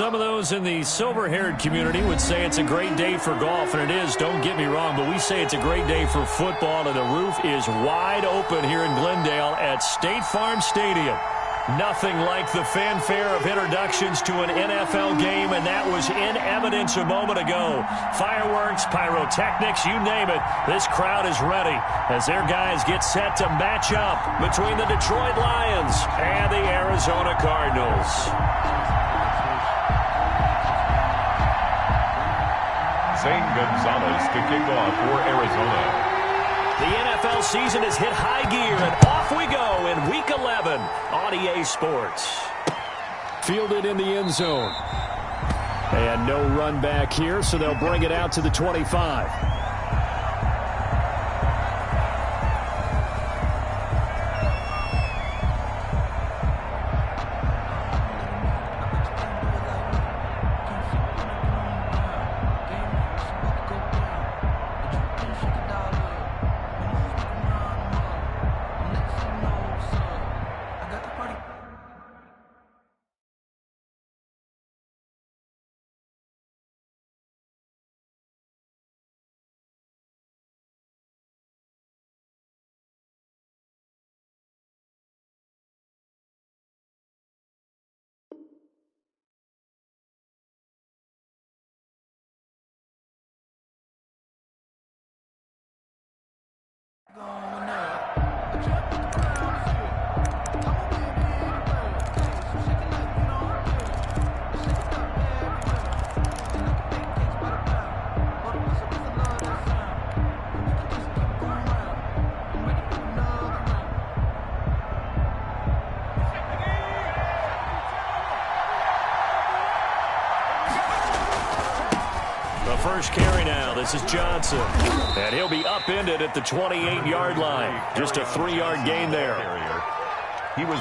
some of those in the silver-haired community would say it's a great day for golf, and it is, don't get me wrong, but we say it's a great day for football, and the roof is wide open here in Glendale at State Farm Stadium. Nothing like the fanfare of introductions to an NFL game, and that was in evidence a moment ago. Fireworks, pyrotechnics, you name it. This crowd is ready as their guys get set to match up between the Detroit Lions and the Arizona Cardinals. Zane Gonzalez to kick off for Arizona. The NFL season has hit high gear, and off we go in Week 11 on EA Sports. Fielded in the end zone. And no run back here, so they'll bring it out to the 25. First carry now. This is Johnson. And he'll be upended at the 28-yard line. Just a 3-yard gain there.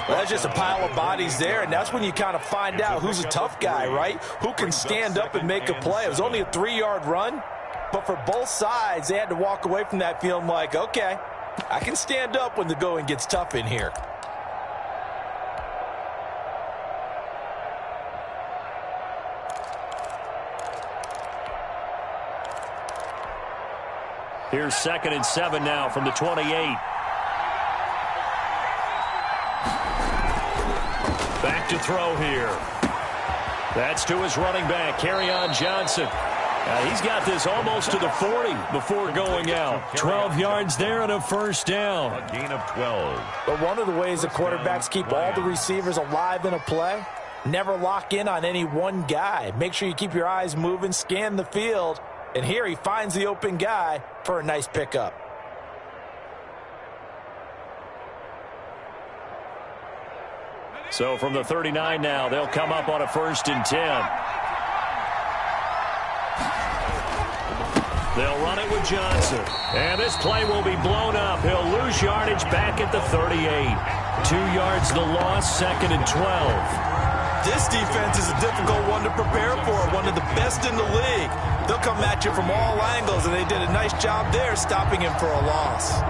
That's just a pile of bodies there, and that's when you kind of find out who's a tough guy, right? Who can stand up and make a play. It was only a 3-yard run, but for both sides, they had to walk away from that feeling like, okay, I can stand up when the going gets tough in here. Here's 2nd and 7 now from the 28. Back to throw here. That's to his running back, Kerryon Johnson. He's got this almost to the 40 before going out. 12 yards there and a first down. A gain of 12. But one of the ways the quarterbacks keep all the receivers alive in a play, never lock in on any one guy. Make sure you keep your eyes moving, scan the field. And here he finds the open guy for a nice pickup. So from the 39 now, they'll come up on a 1st and 10. They'll run it with Johnson. And this play will be blown up. He'll lose yardage back at the 38. 2 yards the loss, 2nd and 12. This defense is a difficult one to prepare for, one of the best in the league. They'll come at you from all angles, and they did a nice job there stopping him for a loss.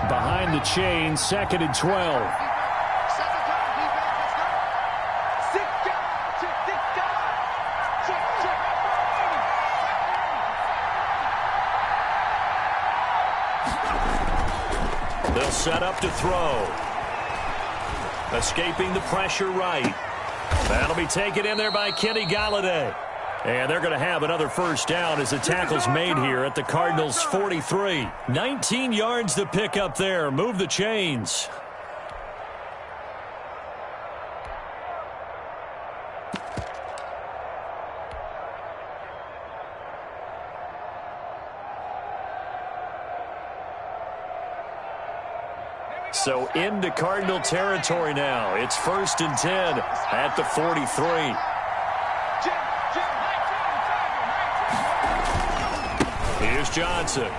Behind the chain, 2nd and 12. They'll set up to throw. Escaping the pressure right. That'll be taken in there by Kenny Galladay. And they're going to have another first down as the tackle's made here at the Cardinals' 43. 19 yards to pick up there. Move the chains. So into Cardinal territory now. It's 1st and 10 at the 43. Here's Johnson.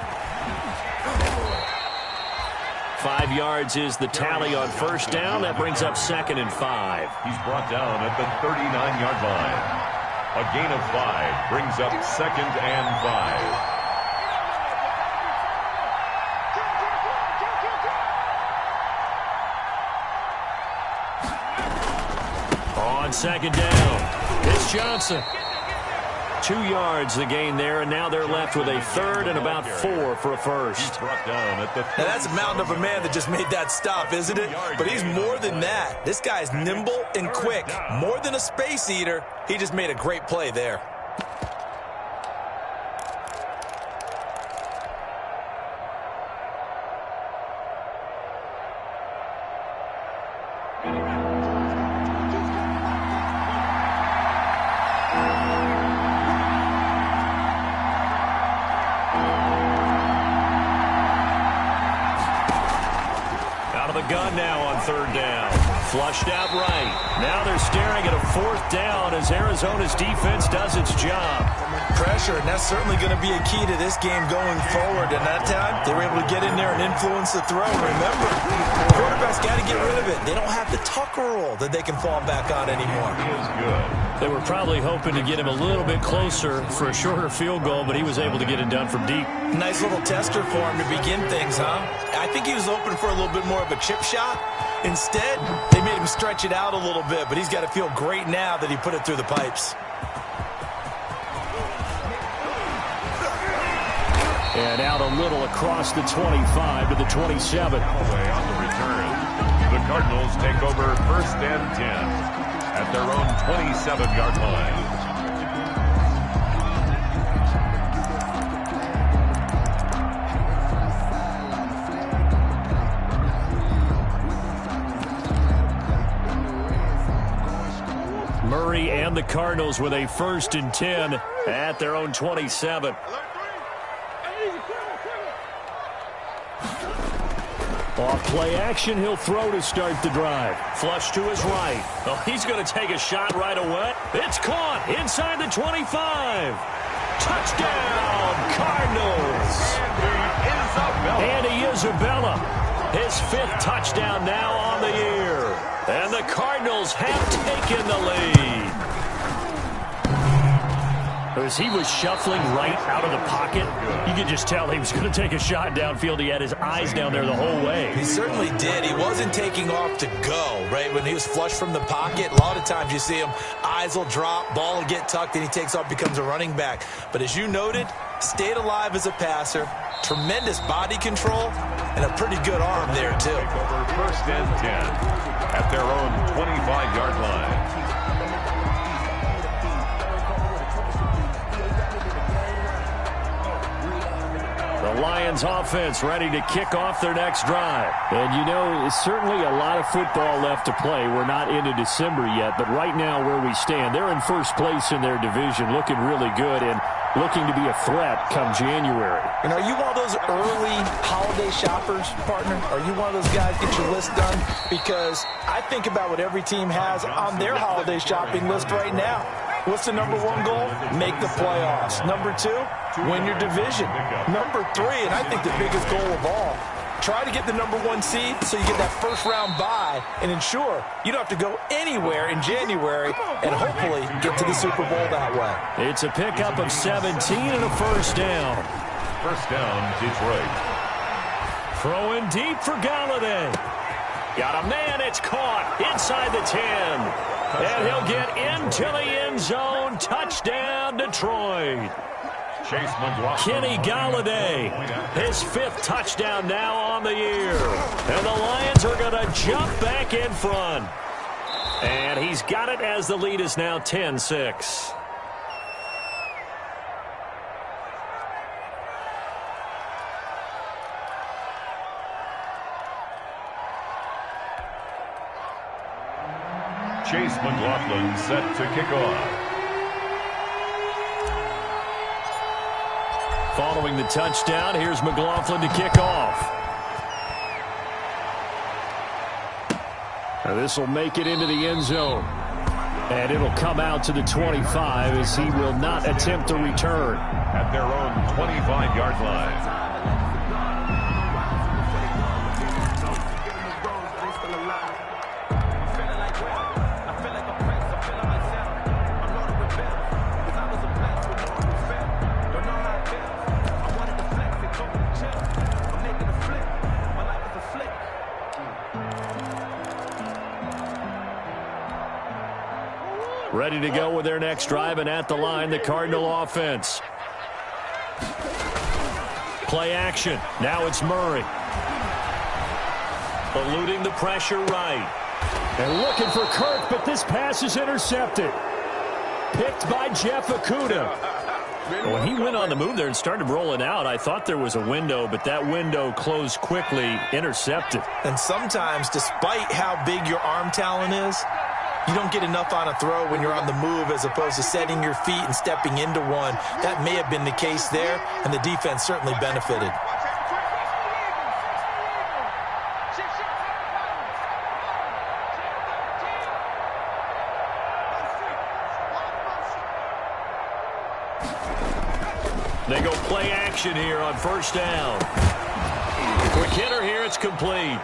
5 yards is the tally on first down. That brings up 2nd and 5. He's brought down at the 39-yard line. A gain of 5 brings up 2nd and 5. on second down. It's Johnson. 2 yards the gain there, and now they're left with a third and about 4 for a first. Now that's a mountain of a man that just made that stop, isn't it? But he's more than that. This guy's nimble and quick. More than a space eater, he just made a great play there. Gun now on third down. Flushed out right. Now they're staring at a fourth down as Arizona's defense does its job. Pressure, and that's certainly going to be a key to this game going forward. And that time, they were able to get in there and influence the throw. Remember, quarterbacks got to get rid of it. They don't have the Tucker rule that they can fall back on anymore. He is good. They were probably hoping to get him a little bit closer for a shorter field goal, but he was able to get it done from deep. Nice little tester for him to begin things, huh? I think he was open for a little bit more of a chip shot. Instead, they made him stretch it out a little bit, but he's got to feel great now that he put it through the pipes. And out a little across the 25 to the 27. Away on the return. The Cardinals take over first and 10 at their own 27-yard line. Murray and the Cardinals with a first and 10 at their own 27. Off play action, he'll throw to start the drive. Flush to his right. Oh, he's going to take a shot right away. It's caught inside the 25. Touchdown, Cardinals. Andy Isabella, his 5th touchdown now on the year. And the Cardinals have taken the lead. As he was shuffling right out of the pocket, you could just tell he was going to take a shot downfield. He had his eyes down there the whole way. He certainly did. He wasn't taking off to go, right? When he was flushed from the pocket, a lot of times you see him, eyes will drop, ball will get tucked, and he takes off, becomes a running back. But as you noted, stayed alive as a passer, tremendous body control, and a pretty good arm there, too. Over first and 10 at their own 25-yard line. The Lions offense ready to kick off their next drive. And you know, certainly a lot of football left to play. We're not into December yet, but right now where we stand, they're in first place in their division, looking really good and looking to be a threat come January. And are you one of those early holiday shoppers, partner? Are you one of those guys get your list done? Because I think about what every team has on their holiday shopping list right now. What's the number 1 goal? Make the playoffs. Number 2, win your division. Number 3, and I think the biggest goal of all, try to get the number 1 seed so you get that first-round bye and ensure you don't have to go anywhere in January and hopefully get to the Super Bowl that way. It's a pickup of 17 and a first down. First down, Detroit. Throwing deep for Galladay. Got a man, it's caught inside the 10. And he'll get into the end zone. Touchdown, Detroit. Chase McLaughlin. Kenny Galladay, his 5th touchdown now on the year. And the Lions are going to jump back in front. And he's got it as the lead is now 10-6. Chase McLaughlin set to kick off. Following the touchdown, here's McLaughlin to kick off. Now this will make it into the end zone. And it'll come out to the 25 as he will not attempt to return. At their own 25-yard line. ready to go with their next drive, and at the line, the Cardinal offense. Play action. Now it's Murray. Eluding the pressure right. And looking for Kirk, but this pass is intercepted. Picked by Jeff Okudah. When he went on the move there and started rolling out, I thought there was a window, but that window closed quickly, intercepted. And sometimes, despite how big your arm talent is, you don't get enough on a throw when you're on the move as opposed to setting your feet and stepping into one. That may have been the case there, and the defense certainly benefited. They go play action here on first down. Quick hitter here, it's complete.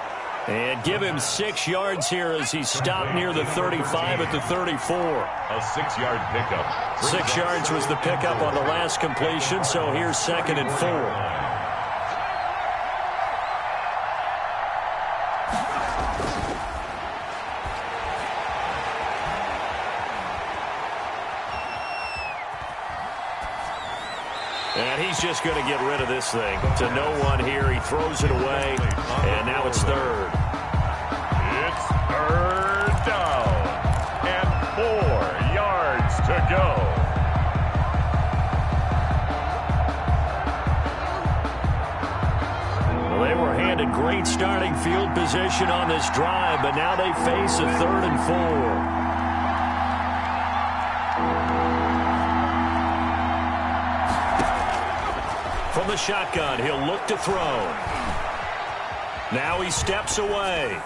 And give him 6 yards here as he stopped near the 35 at the 34. A 6-yard pickup. 6 yards was the pickup on the last completion, so here's 2nd and 4. And he's just going to get rid of this thing. To no one here. He throws it away. And now it's 3rd. It's 3rd down. And 4 yards to go. Well, they were handed great starting field position on this drive, but now they face a 3rd and 4. From the shotgun, he'll look to throw. Now he steps away.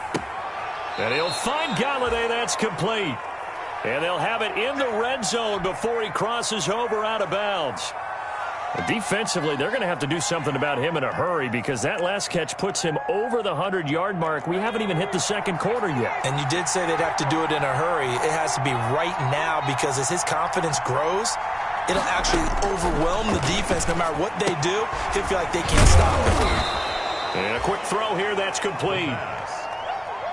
And he'll find Galladay. That's complete. And they'll have it in the red zone before he crosses over out of bounds. Defensively, they're going to have to do something about him in a hurry because that last catch puts him over the 100-yard mark. We haven't even hit the 2nd quarter yet. And you did say they'd have to do it in a hurry. It has to be right now because as his confidence grows, it'll actually overwhelm the defense. No matter what they do, he'll feel like they can't stop him. And a quick throw here, that's complete.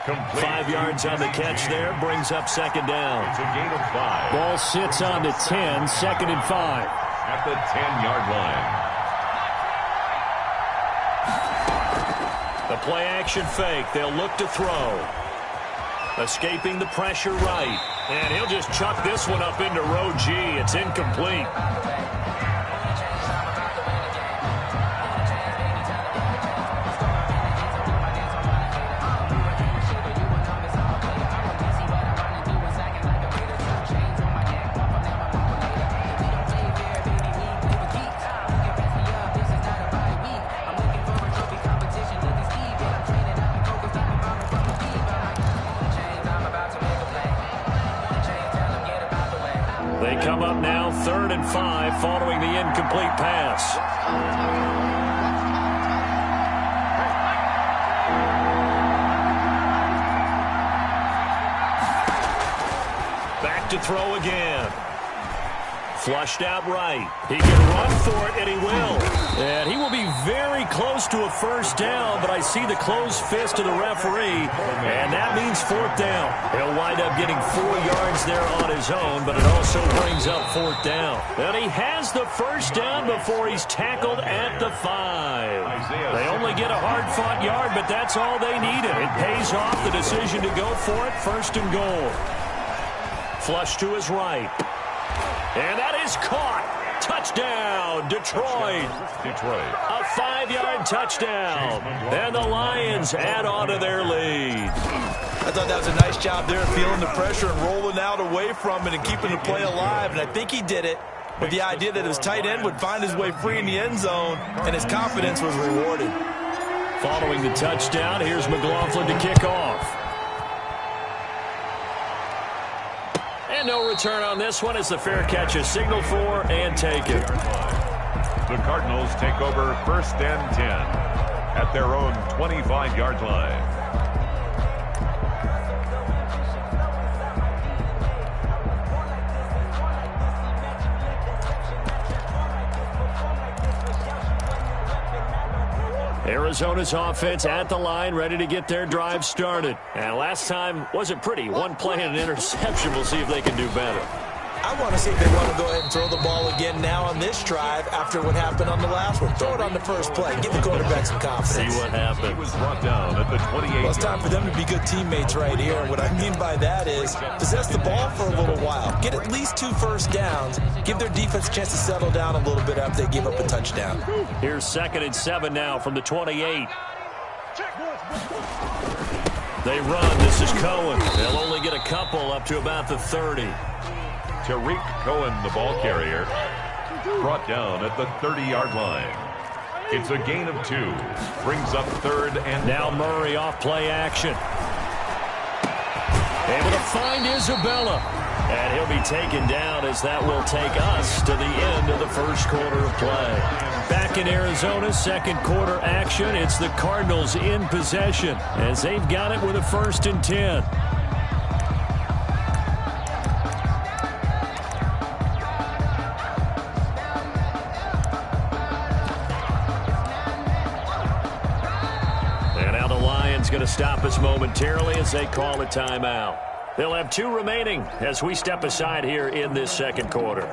5 yards on the catch there, brings up 2nd down. It's a gain of 5. Ball sits on to 10, 2nd and 5. At the 10-yard line. The play-action fake. They'll look to throw. Escaping the pressure right. And he'll just chuck this one up into row G. It's incomplete. They come up now 3rd and 5 following the incomplete pass. Back to throw again. Flushed out right. He can run for it, and he will. And he will be very close to a first down, but I see the closed fist of the referee, and that means 4th down. He'll wind up getting 4 yards there on his own, but it also brings up 4th down. And he has the first down before he's tackled at the 5. They only get a hard-fought yard, but that's all they needed. It pays off the decision to go for it, 1st and goal. Flush to his right. And that is caught. Touchdown, Detroit. A 5-yard touchdown. And the Lions add on to their lead. I thought that was a nice job there, feeling the pressure and rolling out away from it and keeping the play alive. And I think he did it with the idea that his tight end would find his way free in the end zone, and his confidence was rewarded. Following the touchdown, here's McLaughlin to kick off. And no return on this one as the fair catch is signaled for and taken. The Cardinals take over 1st and 10 at their own 25-yard line. Arizona's offense at the line, ready to get their drive started. And last time wasn't pretty. One play and an interception. We'll see if they can do better. I want to see if they want to go ahead and throw the ball again now on this drive after what happened on the last one. Throw it on the first play. Give the quarterback some confidence. See what happens. He was brought down at the 28. Well, it's time for them to be good teammates right here. What I mean by that is possess the ball for a little while. Get at least 2 first downs. Give their defense a chance to settle down a little bit after they give up a touchdown. Here's 2nd and 7 now from the 28. They run. This is Cohen. They'll only get a couple up to about the 30. Tariq Cohen, the ball carrier, brought down at the 30-yard line. It's a gain of 2. Brings up 3rd and... Now Murray off play action. Able to find Isabella. And he'll be taken down as that will take us to the end of the first quarter of play. Back in Arizona, 2nd quarter action. It's the Cardinals in possession as they've got it with a 1st and 10. Going to stop us momentarily as they call a timeout. They'll have 2 remaining as we step aside here in this 2nd quarter.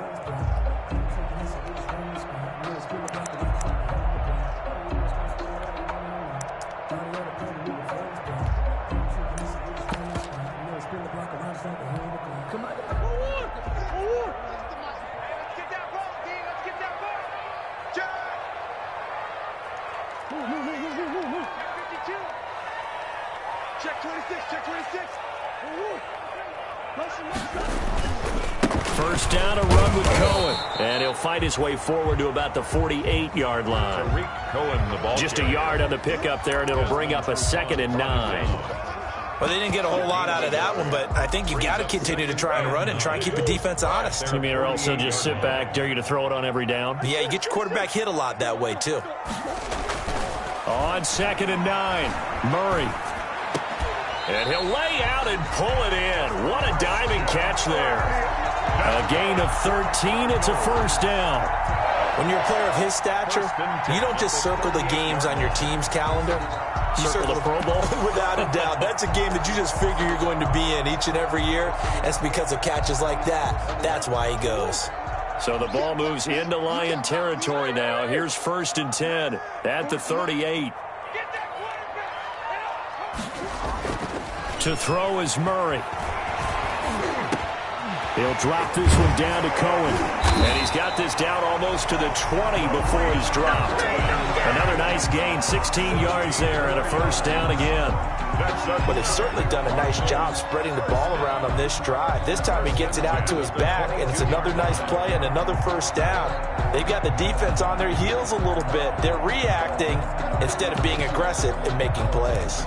First down, a run with Cohen. And he'll fight his way forward to about the 48-yard line. Tariq Cohen, the ball Just a yard on the pickup there, and it'll bring up a 2nd and 9. Well, they didn't get a whole lot out of that one, but I think you got to continue to try and run and try and keep the defense honest. You mean, or also just sit back, dare you to throw it on every down? Yeah, you get your quarterback hit a lot that way, too. On 2nd and 9, Murray. And he'll lay out and pull it in. What a diving catch there. A gain of 13. It's a first down. When you're a player of his stature, you don't just circle the games on your team's calendar. You circle the Pro Bowl. Without a doubt. That's a game that you just figure you're going to be in each and every year. That's because of catches like that. That's why he goes. So the ball moves into Lion territory now. Here's 1st and 10 at the 38. To throw is Murray. He'll drop this one down to Cohen. And he's got this down almost to the 20 before he's dropped. Another nice gain, 16 yards there, and a first down again. But they've certainly done a nice job spreading the ball around on this drive. This time he gets it out to his back, and it's another nice play and another first down. They've got the defense on their heels a little bit. They're reacting instead of being aggressive and making plays.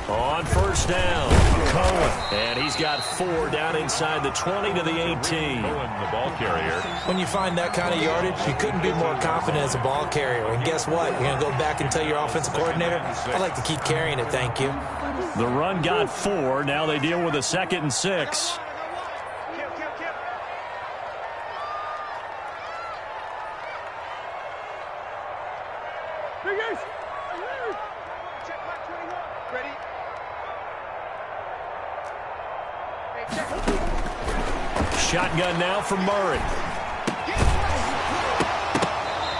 On first down, Cohen. And he's got 4 down inside the 20 to the 18. Cohen, the ball carrier. When you find that kind of yardage, you couldn't be more confident as a ball carrier. And guess what? You're going to go back and tell your offensive coordinator, I'd like to keep carrying it, thank you. The run got 4. Now they deal with a 2nd and 6. Shotgun now for Murray.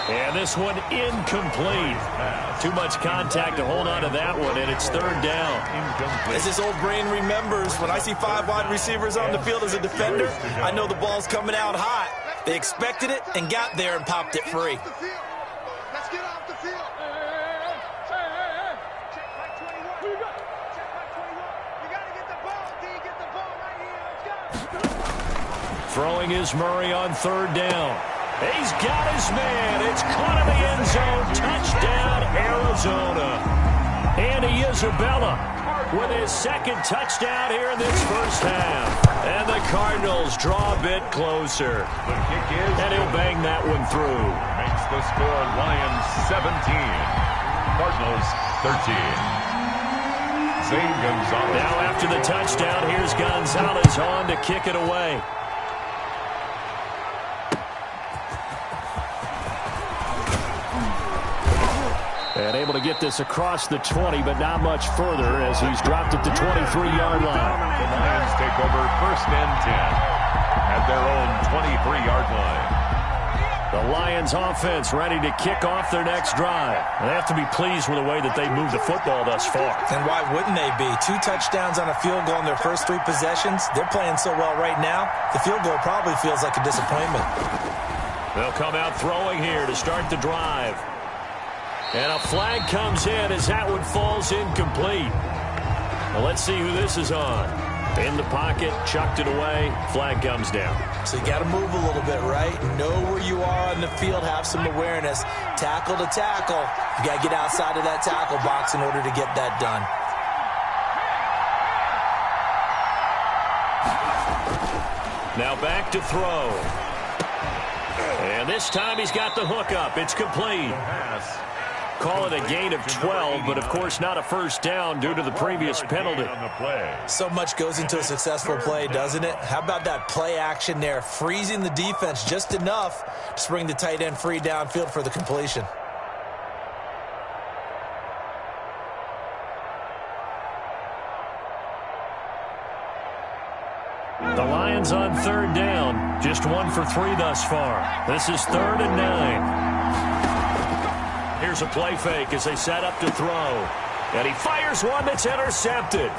And this one incomplete. Too much contact to hold on to that one, and it's 3rd down. As this old brain remembers, when I see 5 wide receivers on the field as a defender, I know the ball's coming out hot. They expected it and got there and popped it free. Let's get off the field. Check back 21. Check back 21. You got to get the ball, D. Get the ball right here. Let's go. Throwing is Murray on 3rd down. He's got his man. It's caught in the end zone. Touchdown, Arizona. Andy Isabella with his 2nd touchdown here in this first half. And the Cardinals draw a bit closer. The kick is... And he'll bang that one through. Makes the score Lions 17. Cardinals 13. Zane Gonzalez. Now after the touchdown, here's Gonzalez on to kick it away. And able to get this across the 20, but not much further as he's dropped at the 23-yard line. The Lions take over 1st and 10 at their own 23-yard line. The Lions offense ready to kick off their next drive. They have to be pleased with the way that they moved the football thus far. And why wouldn't they be? 2 touchdowns on a field goal in their first 3 possessions. They're playing so well right now, the field goal probably feels like a disappointment. They'll come out throwing here to start the drive. And a flag comes in as that one falls incomplete. Well, let's see who this is on. In the pocket, chucked it away, flag comes down. So you got to move a little bit, right? Know where you are on the field, have some awareness. Tackle to tackle. You got to get outside of that tackle box in order to get that done. Now back to throw. And this time he's got the hook up. It's complete. Call it a gain of 12, but of course not a first down due to the previous penalty. So much goes into a successful play, doesn't it? How about that play action there, freezing the defense just enough to bring the tight end free downfield for the completion. The Lions on 3rd down, just 1 for 3 thus far. This is 3rd and 9. Here's a play fake as they set up to throw. And he fires one that's intercepted.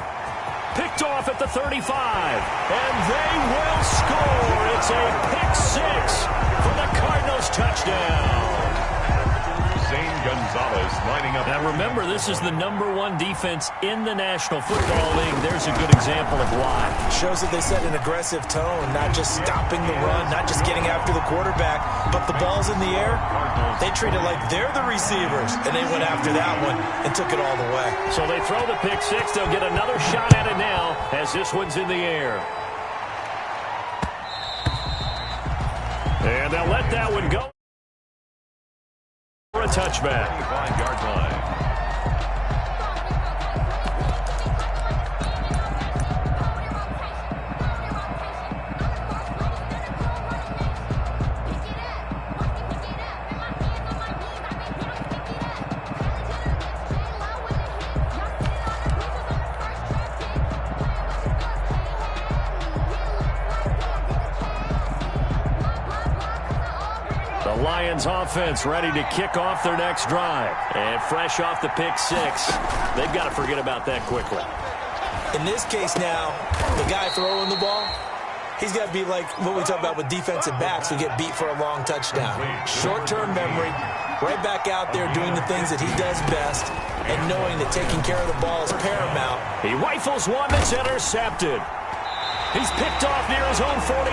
Picked off at the 35. And they will score. It's a pick 6 for the Cardinals touchdown. Zane Gonzalez lining up. Now remember, this is the #1 defense in the National Football League. There's a good example of why. Shows that they set an aggressive tone, not just stopping the run, not just getting after the quarterback, but the ball's in the air. They treat it like they're the receivers, and they went after that one and took it all the way. So they throw the pick 6. They'll get another shot at it now as this one's in the air. And they'll let that one go. For a touchback. 5-yard line. The Lions offense ready to kick off their next drive. And fresh off the pick 6. They've got to forget about that quickly. In this case now, the guy throwing the ball, he's got to be like what we talk about with defensive backs who get beat for a long touchdown. Short-term memory, right back out there doing the things that he does best and knowing that taking care of the ball is paramount. He rifles one that's intercepted. He's picked off near his own 48,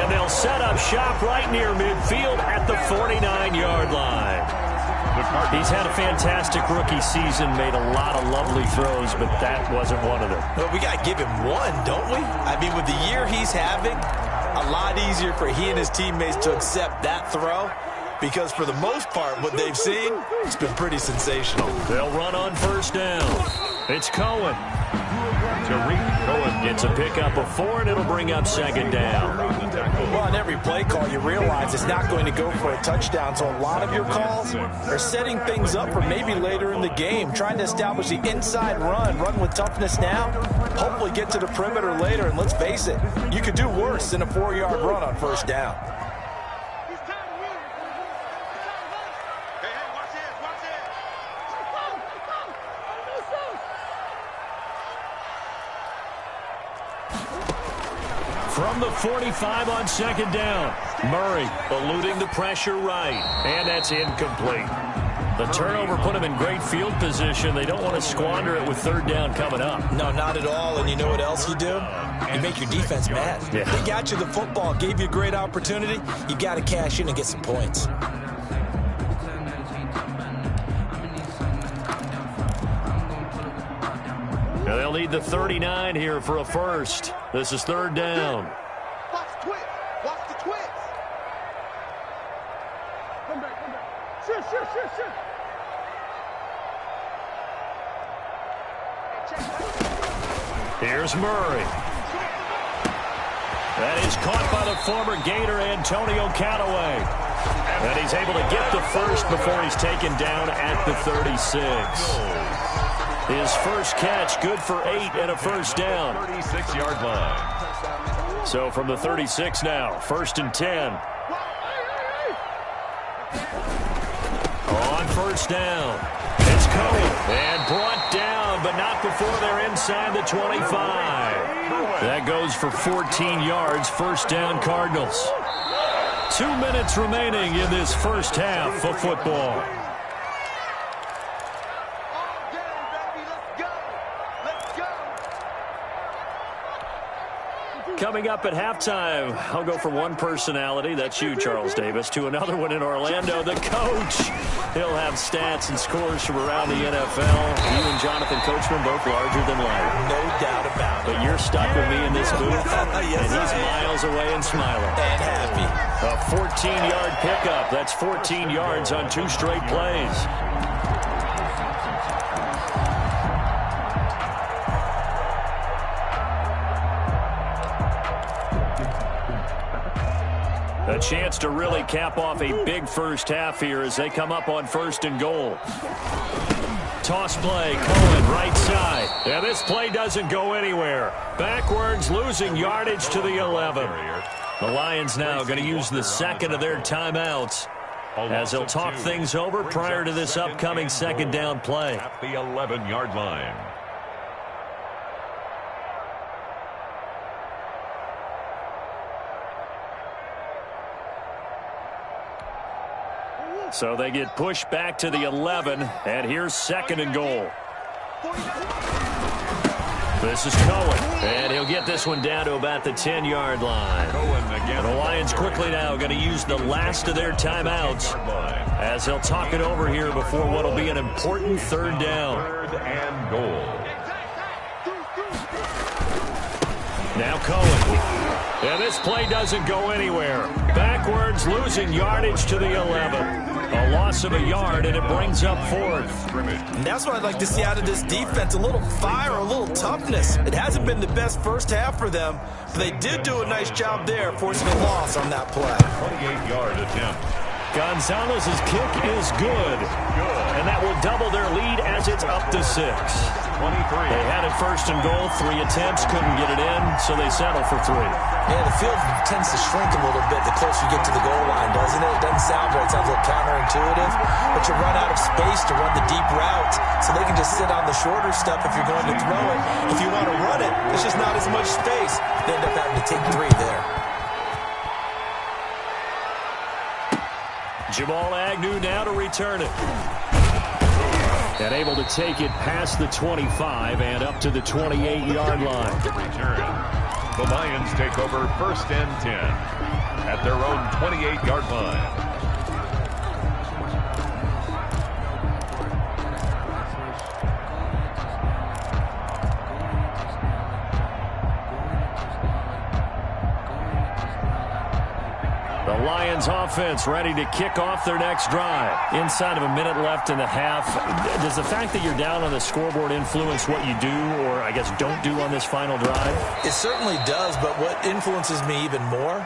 and they'll set up shop right near midfield at the 49-yard line. He's had a fantastic rookie season, made a lot of lovely throws, but that wasn't one of them. Well, we got to give him one, don't we? I mean, with the year he's having, a lot easier for he and his teammates to accept that throw because for the most part, what they've seen, it's been pretty sensational. They'll run on first down. It's Cohen. Tariq Cohen gets a pickup of 4, and it'll bring up second down. Well, on every play call, you realize it's not going to go for a touchdown, so a lot of your calls are setting things up for maybe later in the game, trying to establish the inside run with toughness now, hopefully get to the perimeter later, and let's face it, you could do worse than a 4-yard run on first down. From the 45 on second down, Murray eluding the pressure right, and that's incomplete. The turnover put him in great field position. They don't want to squander it with third down coming up. No, not at all, and you know what else you do? You make your defense mad. Yeah. They got you the football, gave you a great opportunity. You got to cash in and get some points. Now they'll need the 39 here for a first. This is third down. Watch the twist. Watch the twist. Come back, come back. Shoot. Here's Murray. That is caught by the former Gator Antonio Callaway. And he's able to get the first before he's taken down at the 36. His first catch, good for 8 and a first down. 36-yard line. So from the 36 now, 1st and 10. On first down, it's Cohen. And brought down, but not before they're inside the 25. That goes for 14 yards, first down Cardinals. 2 minutes remaining in this first half of football. Coming up at halftime, I'll go from one personality, that's you, Charles Davis, to another one in Orlando, the coach. He'll have stats and scores from around the NFL. You and Jonathan Coachman both larger than life. No doubt about it. But you're stuck with me in this booth, Yes, and he's miles away and smiling. And happy. A 14-yard pickup. That's 14 yards on 2 straight plays. A chance to really cap off a big first half here as they come up on 1st and goal. Toss play, Cohen, right side. Yeah, this play doesn't go anywhere. Backwards, losing yardage to the 11. The Lions now going to use the second of their timeouts as they'll talk things over prior to this upcoming 2nd down play. At the 11-yard line. So they get pushed back to the 11, and here's 2nd and goal. This is Cohen, and he'll get this one down to about the 10-yard line. The Lions quickly now going to use the last of their timeouts as they'll talk it over here before what will be an important 3rd down. 3rd and goal. Now Cohen. And this play doesn't go anywhere. Backwards, losing yardage to the 11. A loss of a yard, and it brings up 4th. And that's what I'd like to see out of this defense. A little fire, a little toughness. It hasn't been the best first half for them, but they did do a nice job there, forcing a loss on that play. 28-yard attempt. Gonzalez's kick is good. And that will double their lead as it's up to 6. 23. They had it 1st and goal, 3 attempts, couldn't get it in, so they settle for 3. Yeah, the field tends to shrink a little bit the closer you get to the goal line, doesn't it? It doesn't sound right. It sounds a little counterintuitive. But you run out of space to run the deep route, so they can just sit on the shorter stuff if you're going to throw it. If you want to run it, there's just not as much space. They end up having to take 3 there. Jamal Agnew now to return it. And able to take it past the 25 and up to the 28-yard line. Return. The Lions take over 1st and 10 at their own 28-yard line. The Lions offense ready to kick off their next drive. Inside of a minute left in the half. Does the fact that you're down on the scoreboard influence what you do, or I guess don't do on this final drive? It certainly does, but what influences me even more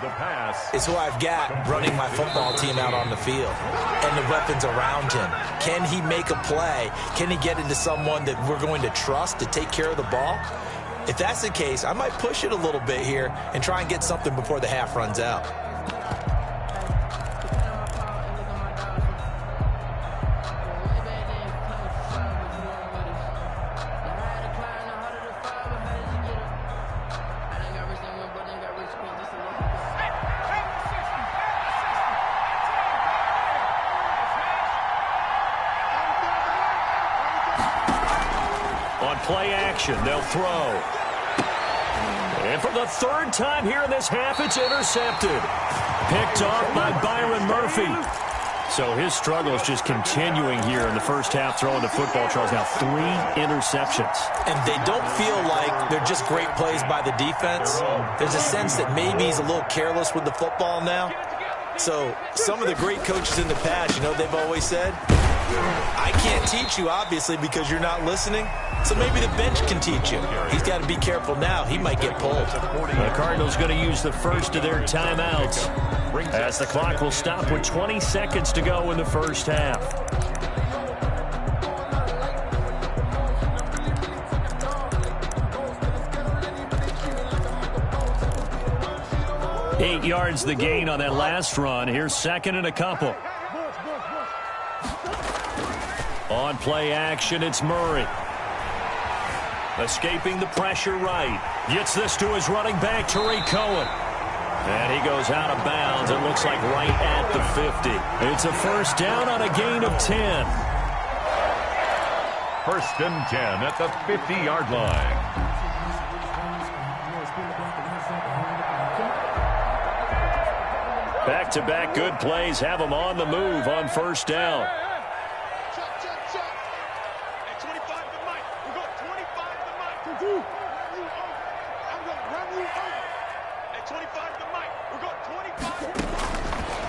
is who I've got running my football team out on the field and the weapons around him. Can he make a play? Can he get into someone that we're going to trust to take care of the ball? If that's the case, I might push it a little bit here and try and get something before the half runs out. Play action, they'll throw. And for the 3rd time here in this half, it's intercepted. Picked off by Byron Murphy. So his struggle is just continuing here in the first half, throwing the football. Charles, now 3 interceptions. And they don't feel like they're just great plays by the defense. There's a sense that maybe he's a little careless with the football now. So some of the great coaches in the past, you know, they've always said, I can't teach you, obviously, because you're not listening. So maybe the bench can teach you. He's got to be careful now. He might get pulled. The Cardinals going to use the first of their timeouts. as the clock will stop with 20 seconds to go in the first half. Eight yards the gain on that last run. Here's second and a couple. On play action, it's Murray. Escaping the pressure right. Gets this to his running back, Tariq Cohen. And he goes out of bounds. It looks like right at the 50. It's a first down on a gain of 10. First and 10 at the 50-yard line. Back-to-back good plays have them on the move on first down.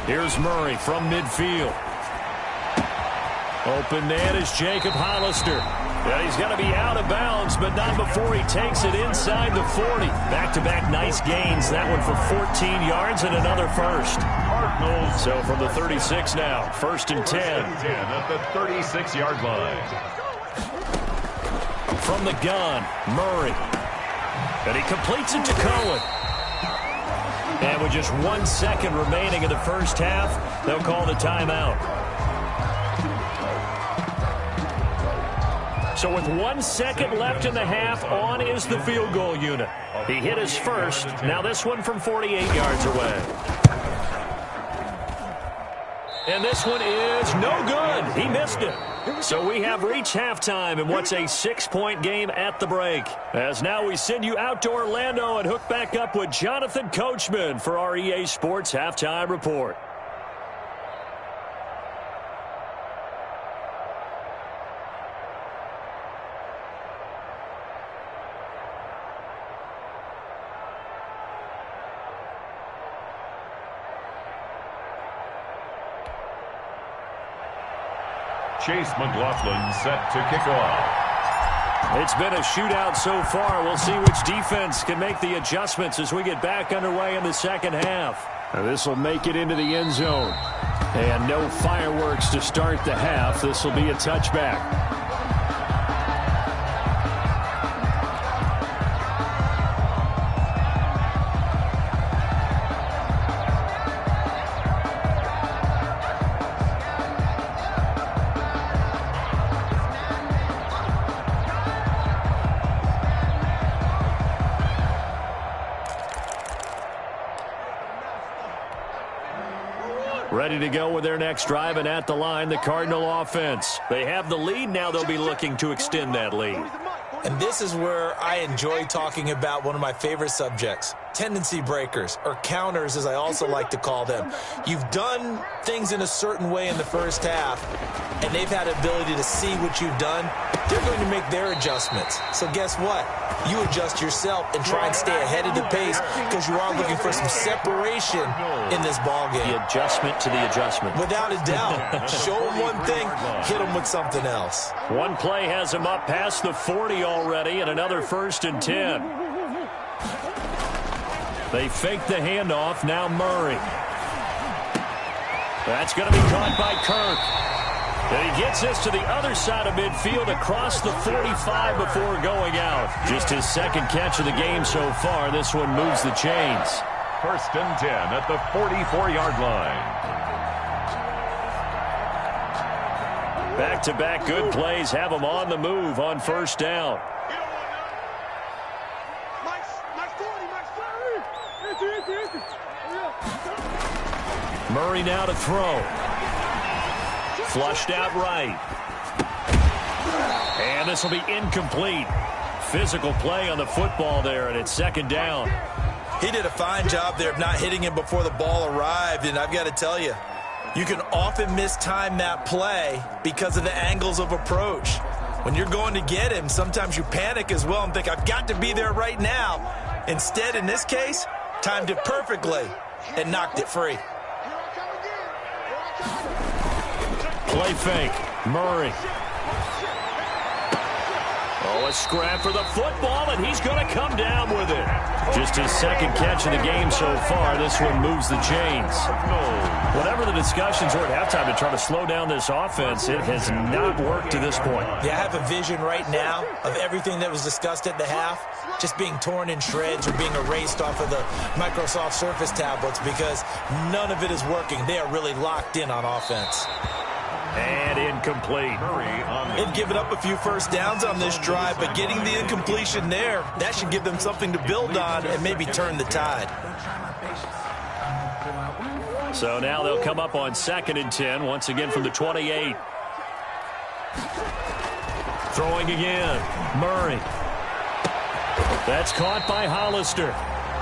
Here's Murray from midfield. Open man is Jacob Hollister. And he's going to be out of bounds, but not before he takes it inside the 40. Back-to-back nice gains. That one for 14 yards and another first. So from the 36 now, first and 10. At the 36-yard line. From the gun, Murray. And he completes it to Cohen. And with just 1 second remaining in the first half, they'll call the timeout. So with 1 second left in the half, on is the field goal unit. He hit his first. Now this one from 48 yards away. And this one is no good. He missed it. So we have reached halftime in what's a 6-point game at the break. As now we send you out to Orlando and hook back up with Jonathan Coachman for our EA Sports Halftime Report. Chase McLaughlin set to kick off. It's been a shootout so far. We'll see which defense can make the adjustments as we get back underway in the second half. This will make it into the end zone. And no fireworks to start the half. This will be a touchback. Ready to go with their next drive, and at the line, the Cardinal offense. They have the lead. Now they'll be looking to extend that lead. And this is where I enjoy talking about one of my favorite subjects, tendency breakers, or counters as I also like to call them. You've done things in a certain way in the first half, and they've had the ability to see what you've done. They're going to make their adjustments. So guess what? You adjust yourself and try and stay ahead of the pace because you are looking for some separation in this ball game. The adjustment to the adjustment. Without a doubt. Show them one thing, hit them with something else. One play has him up past the 40 already, and another first and 10. They fake the handoff. Now Murray. That's going to be caught by Kirk. And he gets this to the other side of midfield across the 45 before going out. Just his second catch of the game so far. This one moves the chains. First and 10 at the 44-yard line. Back-to-back good plays have them on the move on first down. Murray now to throw. Flushed out right. And this will be incomplete. Physical play on the football there, and it's second down. He did a fine job there of not hitting him before the ball arrived, and I've got to tell you, you can often mistime that play because of the angles of approach. When you're going to get him, sometimes you panic as well and think, I've got to be there right now. Instead, in this case, timed it perfectly and knocked it free. Play fake. Murray. Oh, a scrap for the football, and he's going to come down with it. Just his second catch of the game so far. This one moves the chains. Whatever the discussions were at halftime to try to slow down this offense, it has not worked to this point. Yeah, I have a vision right now of everything that was discussed at the half just being torn in shreds or being erased off of the Microsoft Surface tablets because none of it is working. They are really locked in on offense. And incomplete. They've given up a few first downs on this drive, but getting the incompletion there, that should give them something to build on and maybe turn the tide. So now they'll come up on 2nd and 10, once again from the 28. Throwing again. Murray. That's caught by Hollister.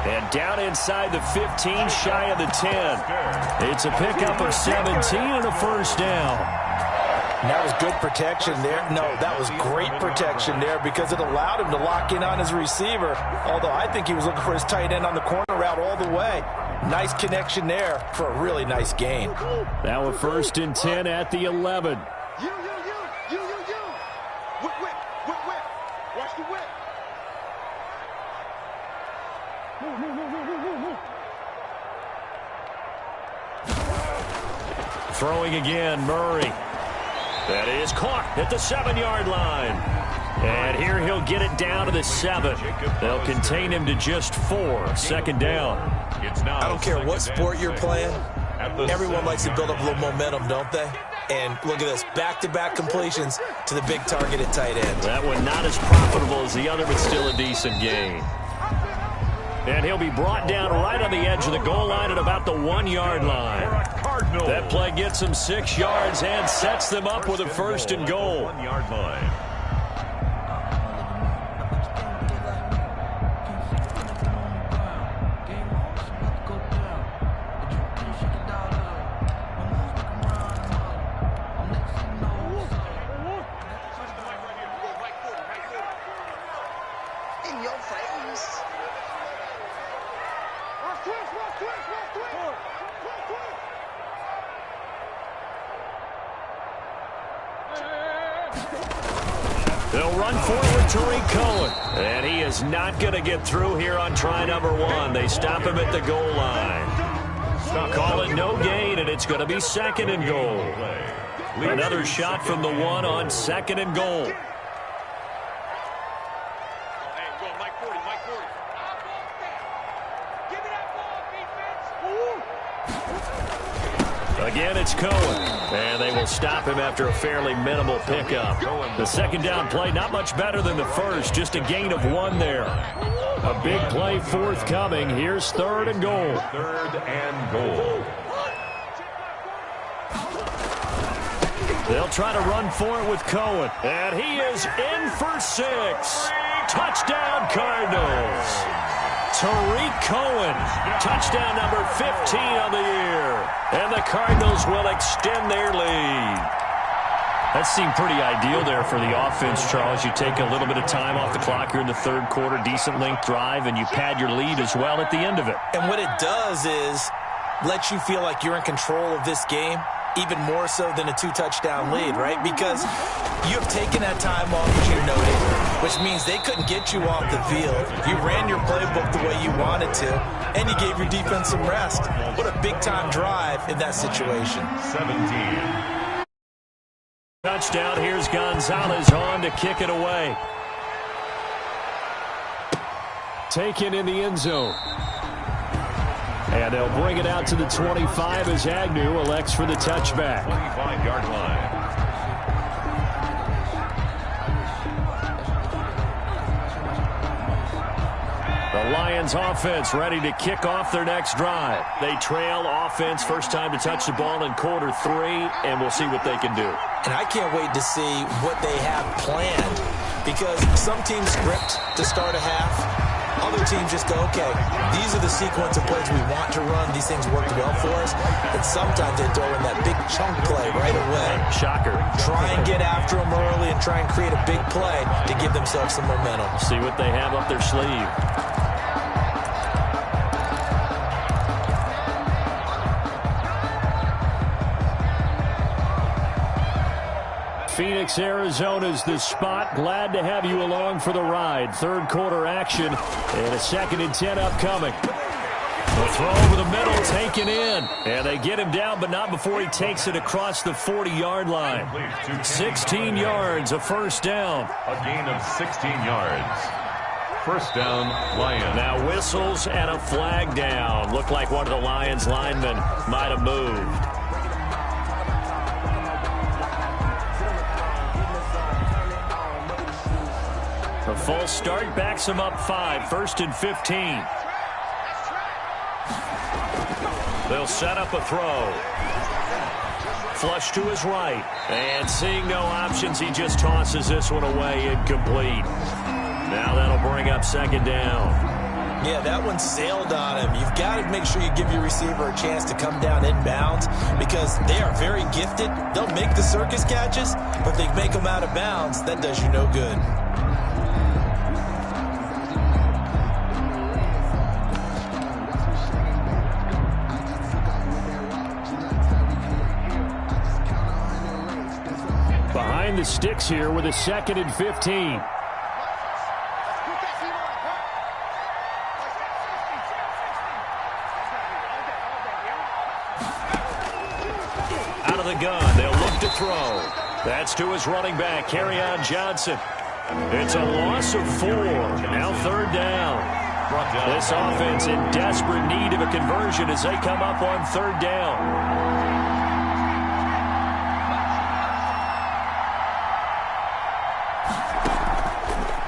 And down inside the 15, shy of the 10. It's a pickup of 17 and a first down. And that was good protection there. No, that was great protection there because it allowed him to lock in on his receiver. Although I think he was looking for his tight end on the corner route all the way. Nice connection there for a really nice gain. Now a 1st and 10 at the 11. You. Whip. Watch the whip. Move. Throwing again, Murray. That is caught at the 7-yard line. And here he'll get it down to the 7. They'll contain him to just 4. 2nd down. I don't care what sport you're playing. Everyone likes to build up a little momentum, don't they? And look at this, back-to-back completions to the big targeted tight end. That one not as profitable as the other, but still a decent gain. And he'll be brought down right on the edge of the goal line at about the 1-yard line. That play gets him 6 yards and sets them up with a 1st and goal. 1-yard line. In your face. They'll run forward to Tariq Cohen. And he is not going to get through here on try number 1. They stop him at the goal line. Call it no gain, and it's going to be 2nd and goal. Another shot from the 1 on 2nd and goal. Again, it's Cohen. And they will stop him after a fairly minimal pickup. The 2nd down play, not much better than the first. Just a gain of 1 there. A big play forthcoming. Here's 3rd and goal. 3rd and goal. They'll try to run for it with Cohen. And he is in for 6. Touchdown, Cardinals. Tariq Cohen, touchdown number 15 on the year. And the Cardinals will extend their lead. That seemed pretty ideal there for the offense, Charles. You take a little bit of time off the clock here in the 3rd quarter, decent length drive, and you pad your lead as well at the end of it. And what it does is let you feel like you're in control of this game, even more so than a 2-touchdown lead, right? Because you have taken that time off, as you noted, which means they couldn't get you off the field. You ran your playbook the way you wanted to, and you gave your defense some rest. What a big-time drive in that situation. 17. Touchdown. Here's Gonzalez on to kick it away. Taken in the end zone. And they'll bring it out to the 25 as Agnew elects for the touchback. 25-yard line. The Lions offense ready to kick off their next drive. They trail offense, first time to touch the ball in quarter 3, and we'll see what they can do. And I can't wait to see what they have planned, because some teams script to start a half. Other teams just go, okay, these are the sequence of plays we want to run. These things worked well for us. And sometimes they throw in that big chunk play right away. Shocker. Try and get after them early and try and create a big play to give themselves some momentum. See what they have up their sleeve. Phoenix, Arizona's the spot. Glad to have you along for the ride. Third quarter action and a 2nd and 10 upcoming. The throw over the middle taken in. And they get him down, but not before he takes it across the 40-yard line. 16 yards, a first down. A gain of 16 yards. First down, Lions. Now whistles and a flag down. Looked like one of the Lions linemen might have moved. A false start backs him up 5. 1st and 15. They'll set up a throw. Flush to his right. And seeing no options, he just tosses this one away, incomplete. Now that'll bring up 2nd down. Yeah, that one sailed on him. You've got to make sure you give your receiver a chance to come down inbounds because they are very gifted. They'll make the circus catches, but if they make them out of bounds, that does you no good. Behind the sticks here with a 2nd and 15. Out of the gun, they'll look to throw. That's to his running back, Kerryon Johnson. It's a loss of 4. Now 3rd down. This offense in desperate need of a conversion as they come up on 3rd down.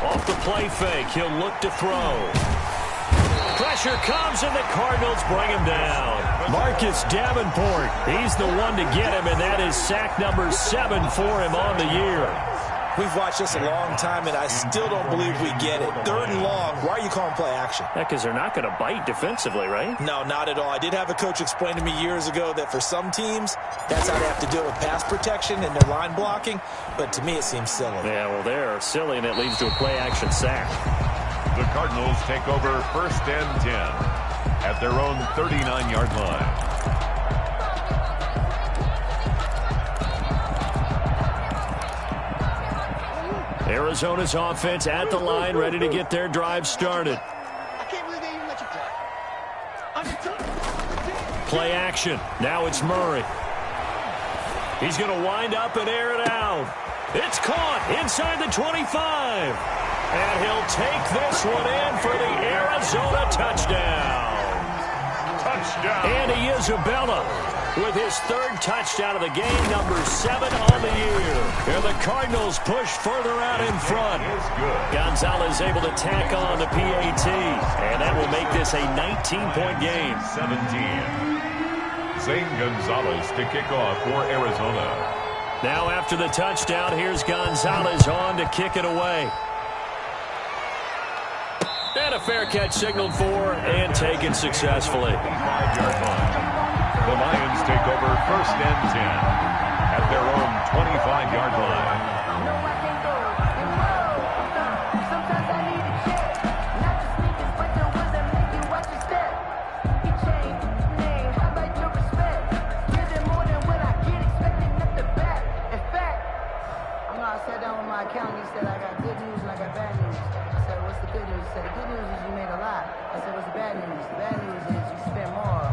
Off the play fake, he'll look to throw. Pressure comes, and the Cardinals bring him down. Marcus Davenport, he's the one to get him, and that is sack number 7 for him on the year. We've watched this a long time, and I still don't believe we get it. 3rd and long, why are you calling play action? Yeah, because they're not going to bite defensively, right? No, not at all. I did have a coach explain to me years ago that for some teams, that's how they have to deal with pass protection and their line blocking, but to me it seems silly. Yeah, well, they're silly, and it leads to a play-action sack. The Cardinals take over 1st and 10 at their own 39-yard line. Arizona's offense at the line, ready to get their drive started. I can't believe they even let you play. Play action. Now it's Murray. He's going to wind up and air it out. It's caught inside the 25. And he'll take this one in for the Arizona touchdown. Touchdown. Andy Isabella with his 3rd touchdown of the game, number 7 on the year. And the Cardinals push further out in front. Gonzalez able to tack on the PAT. And that will make this a 19-point game. 17. Zane Gonzalez to kick off for Arizona. Now after the touchdown, here's Gonzalez on to kick it away. And a fair catch signaled for and taken successfully. 5-yard line. The Lions take over 1st and 10 at their own 25-yard line. I sat down with my accountant. He said, I got good news and I got bad news. I said, what's the good news? He said, the good news is you made a lot. I said, what's the bad news? The bad news is you spent more.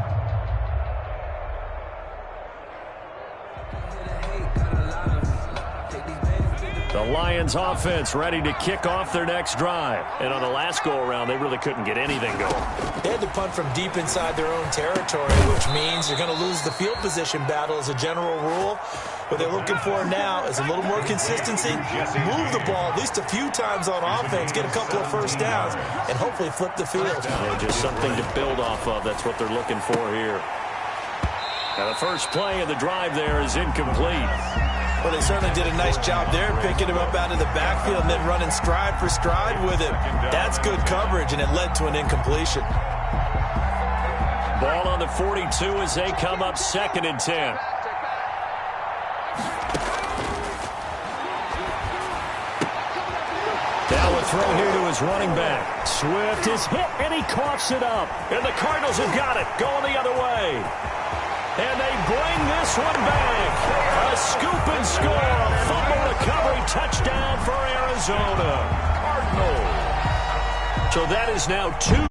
The Lions offense ready to kick off their next drive. And on the last go-around, they really couldn't get anything going. They had to punt from deep inside their own territory, which means you're going to lose the field position battle as a general rule. What they're looking for now is a little more consistency, move the ball at least a few times on offense, get a couple of first downs, and hopefully flip the field. Yeah, just something to build off of. That's what they're looking for here. Now the first play of the drive there is incomplete. Well, they certainly did a nice job there, picking him up out of the backfield and then running stride for stride with him. That's good coverage, and it led to an incompletion. Ball on the 42 as they come up 2nd and 10. Now a throw here to his running back. Swift is hit, and he coughs it up. And the Cardinals have got it, going the other way. And they bring this one back. A scoop and score. A fumble touchdown for Arizona. Cardinals. So that is now 2